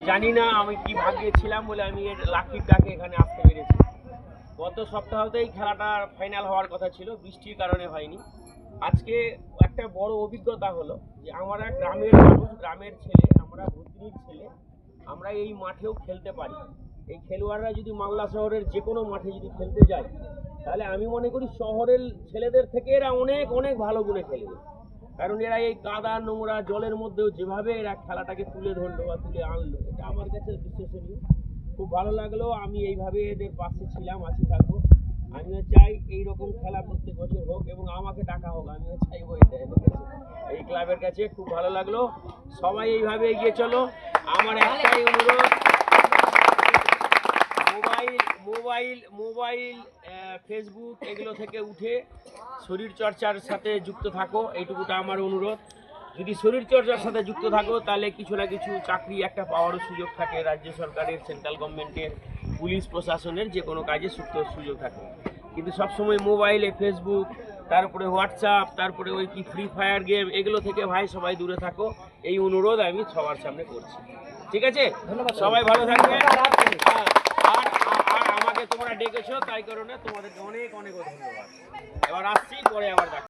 জানি না আমি কি ভাগ্যে ছিলাম বলে আমি এর লাকির ডাকে এখানে আসতে পেরেছি। গত সপ্তাহতেই খেলাটা ফাইনাল হওয়ার কথা ছিল, বৃষ্টির কারণে হয়নি। আজকে একটা বড় অভিজ্ঞতা হলো যে আমরা গ্রামের মানুষ, গ্রামের ছেলে, আমরা ভূতনির ছেলে, আমরা এই মাঠেও খেলতে পারি। এই খেলোয়াড়রা যদি মালদা শহরের যে কোনো মাঠে যদি খেলতে যায়, তাহলে আমি মনে করি শহরের ছেলেদের থেকে এরা অনেক অনেক ভালো গুণে খেলবে। কারণ এরা এই কাদা নোংরা জলের মধ্যেও যেভাবে এরা খেলাটাকে তুলে ধরলো বা তুলে আনলো, এটা আমার কাছে বিশ্বসনীয়। খুব ভালো লাগলো। আমি এইভাবে এদের পাশে ছিলাম, আছি, থাকবো। আমিও চাই এইরকম খেলা প্রত্যেক বছর হোক এবং আমাকে ডাকা হোক, আমিও চাইবো এটা এই ক্লাবের কাছে। খুব ভালো লাগলো। সবাই এইভাবে এগিয়ে চলো। আমার একটাই অনুরোধ, মোবাইল ফেসবুক এগুলো থেকে উঠে শরীর চর্চার সাথে যুক্ত থাকো, এইটুকুটা আমার অনুরোধ। যদি শরীর চর্চার সাথে যুক্ত থাকো তাহলে কিছু না কিছু চাকরি একটা পাওয়ারও সুযোগ থাকে, রাজ্য সরকারের, সেন্ট্রাল গভর্নমেন্টের, পুলিশ প্রশাসনের যে কোনো কাজে সুযোগ থাকে। কিন্তু সবসময় মোবাইলে ফেসবুক, তারপরে হোয়াটসঅ্যাপ, তারপরে ওই কি ফ্রি ফায়ার গেম, এগুলো থেকে ভাই সবাই দূরে থাকো, এই অনুরোধ আমি সবার সামনে করছি। ঠিক আছে, সবাই ভালো থাকবে। আর আমাকে তোমরা ডেকেছো, তাই কারণে তোমাদেরকে অনেক অনেক ধন্যবাদ। এবার আসছি, পরে আবার দেখা।